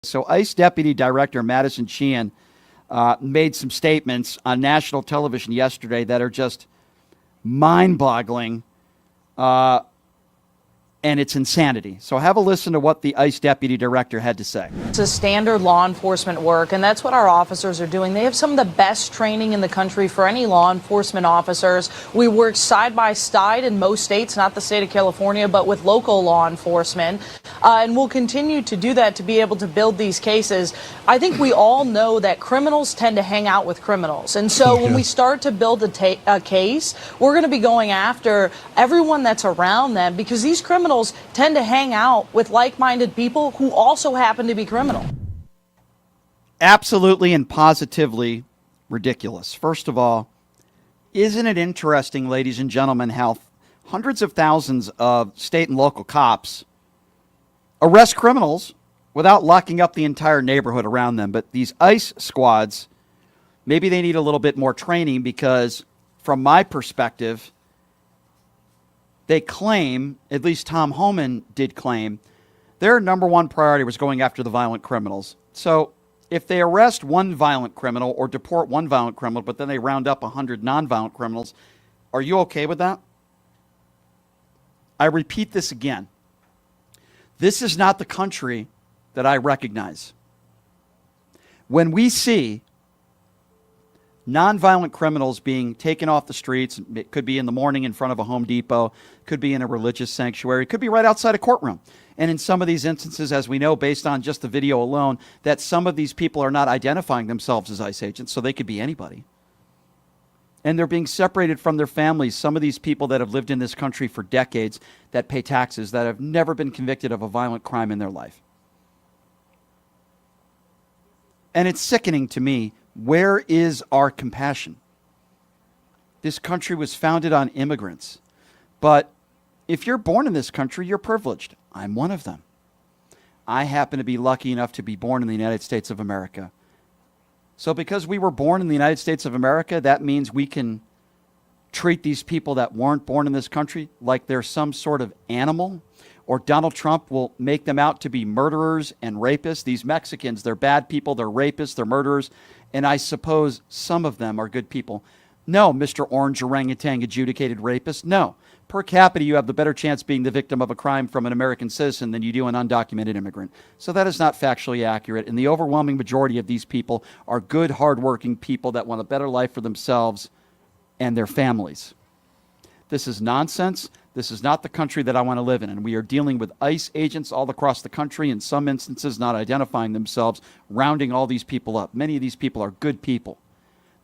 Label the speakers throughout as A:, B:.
A: So ICE Deputy Director Madison Sheehan made some statements on national television yesterday that are just mind-boggling, and it's insanity. So have a listen to what the ICE Deputy Director had to say.
B: It's a standard law enforcement work, and that's what our officers are doing. They have some of the best training in the country for any law enforcement officers. We work side by side in most states, not the state of California, but with local law enforcement. And we'll continue to do that to be able to build these cases. I think we all know that criminals tend to hang out with criminals. And so when we start to build a case, we're going to be going after everyone that's around them, because these criminals tend to hang out with like-minded people who also happen to be criminal.
A: Absolutely and positively ridiculous. First of all, isn't it interesting, ladies and gentlemen, how hundreds of thousands of state and local cops arrest criminals without locking up the entire neighborhood around them? But these ICE squads, maybe they need a little bit more training, because from my perspective, they claim, at least Tom Homan did claim, their number one priority was going after the violent criminals. So if they arrest one violent criminal or deport one violent criminal, but then they round up 100 nonviolent criminals, are you okay with that? I repeat this again. This is not the country that I recognize. When we see nonviolent criminals being taken off the streets, it could be in the morning in front of a Home Depot, could be in a religious sanctuary, could be right outside a courtroom. And in some of these instances, as we know, based on just the video alone, that some of these people are not identifying themselves as ICE agents, so they could be anybody. And they're being separated from their families. Some of these people that have lived in this country for decades, that pay taxes, that have never been convicted of a violent crime in their life. And it's sickening to me. Where is our compassion? This country was founded on immigrants. But if you're born in this country, you're privileged. I'm one of them. I happen to be lucky enough to be born in the United States of America. So because we were born in the United States of America, that means we can treat these people that weren't born in this country like they're some sort of animal, or Donald Trump will make them out to be murderers and rapists. These Mexicans, they're bad people, they're rapists, they're murderers, and I suppose some of them are good people. No, Mr. Orange Orangutan adjudicated rapist, no. Per capita, you have the better chance being the victim of a crime from an American citizen than you do an undocumented immigrant. So that is not factually accurate, and the overwhelming majority of these people are good, hardworking people that want a better life for themselves and their families. This is nonsense. This is not the country that I want to live in. And we are dealing with ICE agents all across the country, in some instances not identifying themselves, rounding all these people up. Many of these people are good people.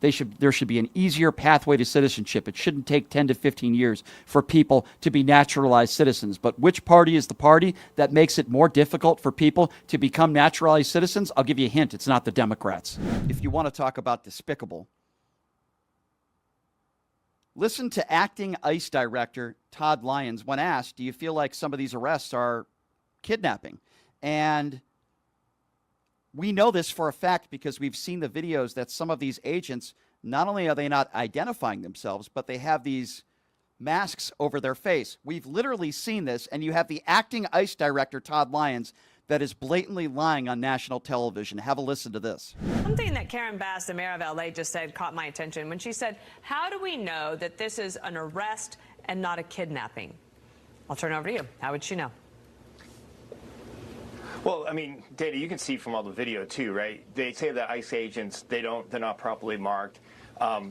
A: There should be an easier pathway to citizenship. It shouldn't take 10 to 15 years for people to be naturalized citizens. But which party is the party that makes it more difficult for people to become naturalized citizens? I'll give you a hint. It's not the Democrats. If you want to talk about despicable, listen to acting ICE Director Todd Lyons when asked, do you feel like some of these arrests are kidnapping? And we know this for a fact because we've seen the videos that some of these agents, not only are they not identifying themselves, but they have these masks over their face. We've literally seen this, and you have the acting ICE Director Todd Lyons that is blatantly lying on national television. Have a listen to this.
C: Something that Karen Bass, the mayor of LA, just said caught my attention when she said, how do we know that this is an arrest and not a kidnapping? I'll turn it over to you. How would she know?
D: Well, I mean, Dana, you can see from all the video too, right? They say that ICE agents, they're not properly marked.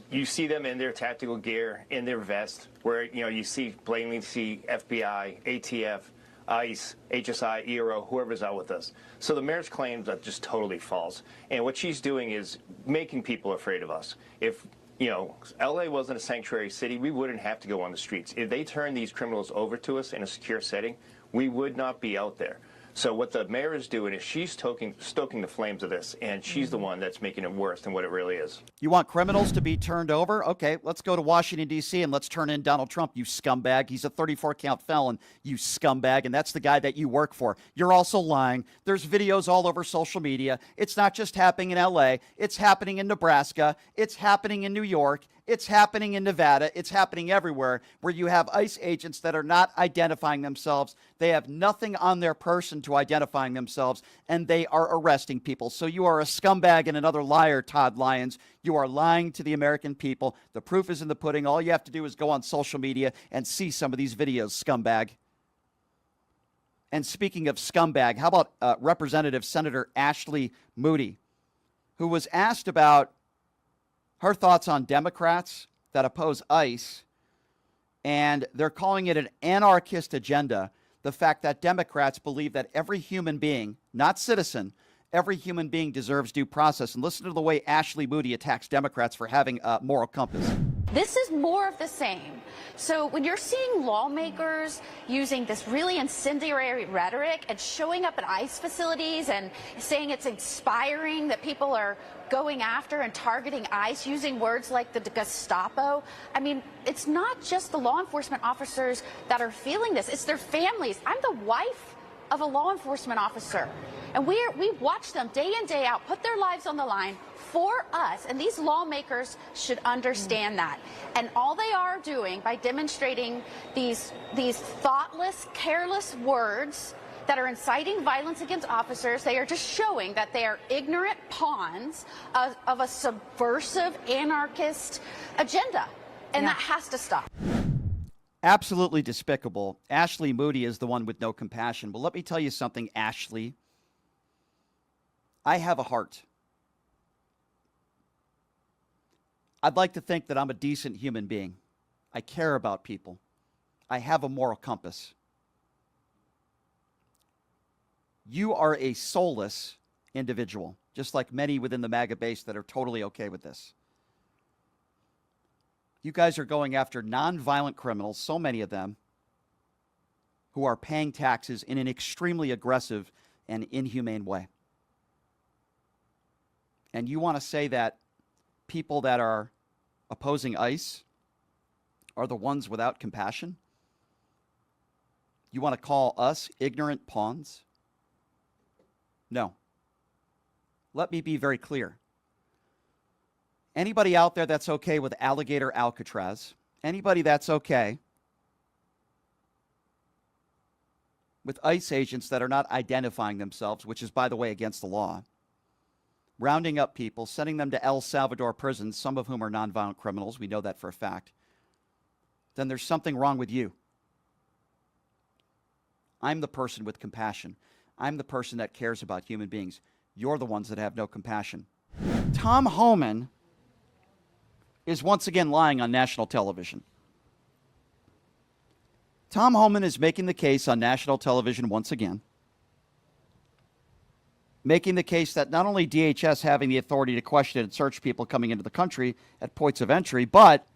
D: You see them in their tactical gear, in their vest, where, you blatantly see FBI, ATF, ICE, HSI, ERO, whoever's out with us. So the mayor's claims are just totally false. And what she's doing is making people afraid of us. If, LA wasn't a sanctuary city, we wouldn't have to go on the streets. If they turn these criminals over to us in a secure setting, we would not be out there. So what the mayor is doing is she's stoking the flames of this, and she's the one that's making it worse than what it really is.
A: You want criminals to be turned over? Okay, let's go to Washington, D.C., and let's turn in Donald Trump, you scumbag. He's a 34-count felon, you scumbag, and that's the guy that you work for. You're also lying. There's videos all over social media. It's not just happening in L.A. It's happening in Nebraska. It's happening in New York. It's happening in Nevada. It's happening everywhere where you have ICE agents that are not identifying themselves. They have nothing on their person to identifying themselves, and they are arresting people. So you are a scumbag and another liar, Todd Lyons. You are lying to the American people. The proof is in the pudding. All you have to do is go on social media and see some of these videos, scumbag. And speaking of scumbag, how about Representative Senator Ashley Moody, who was asked about her thoughts on Democrats that oppose ICE, and they're calling it an anarchist agenda, the fact that Democrats believe that every human being, not citizen, every human being deserves due process. And listen to the way Ashley Moody attacks Democrats for having a moral compass.
E: This is more of the same. So when you're seeing lawmakers using this really incendiary rhetoric and showing up at ICE facilities and saying it's inspiring that people are going after and targeting ICE using words like the Gestapo, I mean, it's not just the law enforcement officers that are feeling this, it's their families. I'm the wife of a law enforcement officer, and we watch them day in, day out put their lives on the line for us, and these lawmakers should understand that. And all they are doing by demonstrating these thoughtless, careless words that are inciting violence against officers, they are just showing that they are ignorant pawns of a subversive anarchist agenda, and that has to stop.
A: Absolutely despicable. Ashley Moody is the one with no compassion. But let me tell you something, Ashley. I have a heart. I'd like to think that I'm a decent human being. I care about people. I have a moral compass. You are a soulless individual, just like many within the MAGA base that are totally okay with this. You guys are going after nonviolent criminals, so many of them, who are paying taxes in an extremely aggressive and inhumane way. And you want to say that people that are opposing ICE are the ones without compassion? You want to call us ignorant pawns? No. Let me be very clear. Anybody out there that's okay with alligator Alcatraz, anybody that's okay with ICE agents that are not identifying themselves, which is, by the way, against the law, rounding up people, sending them to El Salvador prisons, some of whom are nonviolent criminals, we know that for a fact, then there's something wrong with you. I'm the person with compassion. I'm the person that cares about human beings. You're the ones that have no compassion. Tom Homan is once again lying on national television. Tom Homan is making the case on national television once again, making the case that not only DHS having the authority to question and search people coming into the country at points of entry, but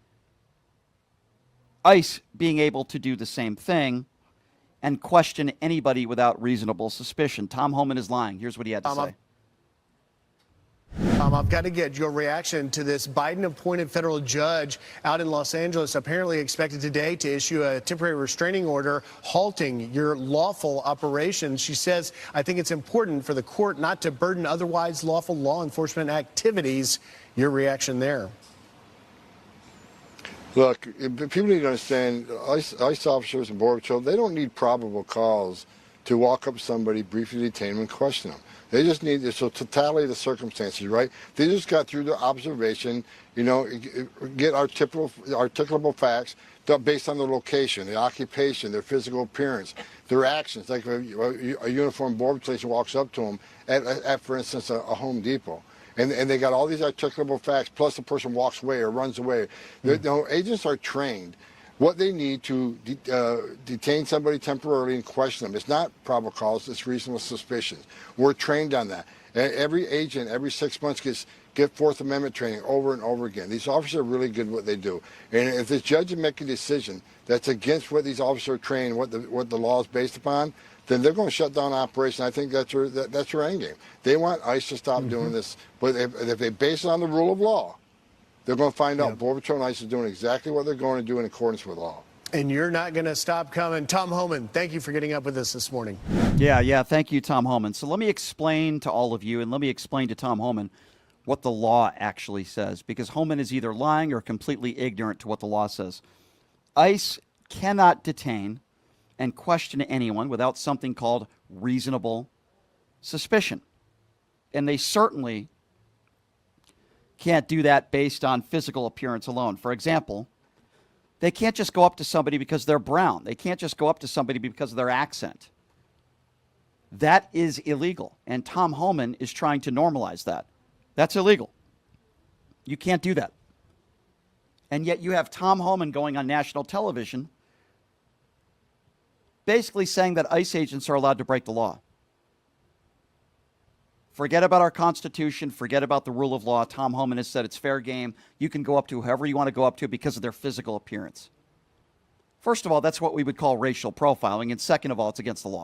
A: ICE being able to do the same thing and question anybody without reasonable suspicion. Tom Homan is lying. Here's what he had to say.
F: I've got to get your reaction to this Biden-appointed federal judge out in Los Angeles, apparently expected today to issue a temporary restraining order halting your lawful operations. She says, I think it's important for the court not to burden otherwise lawful law enforcement activities. Your reaction there?
G: Look, people need to understand, ICE officers and Border Patrol, they don't need probable cause to walk up to somebody, briefly detain them, and question them. They just need the totality of the circumstances, right? They just got through the observation, you know, get articulable facts based on the location, the occupation, their physical appearance, their actions. Like a uniformed Border Patrol agent walks up to them at for instance, a Home Depot. And they got all these articulable facts, plus the person walks away or runs away. Agents are trained. What they need to detain somebody temporarily and question them. It's not probable cause, it's reasonable suspicion. We're trained on that. Every agent, every 6 months get Fourth Amendment training over and over again. These officers are really good at what they do. And if this judge makes a decision that's against what these officers are trained, what the law is based upon, then they're going to shut down operation. I think that's their end game. They want ICE to stop doing this. But if they base it on the rule of law, they're going to find out Border Patrol and ICE is doing exactly what they're going to do in accordance with law.
F: And you're not going to stop coming. Tom Homan, thank you for getting up with us this morning.
A: Yeah, thank you, Tom Homan. So let me explain to all of you, and let me explain to Tom Homan what the law actually says, because Homan is either lying or completely ignorant to what the law says. ICE cannot detain and question anyone without something called reasonable suspicion. And they certainly can't do that based on physical appearance alone. For example, they can't just go up to somebody because they're brown. They can't just go up to somebody because of their accent. That is illegal. And Tom Homan is trying to normalize that. That's illegal. You can't do that. And yet you have Tom Homan going on national television basically saying that ICE agents are allowed to break the law. Forget about our Constitution. Forget about the rule of law. Tom Homan has said it's fair game. You can go up to whoever you want to go up to because of their physical appearance. First of all, that's what we would call racial profiling. And second of all, it's against the law.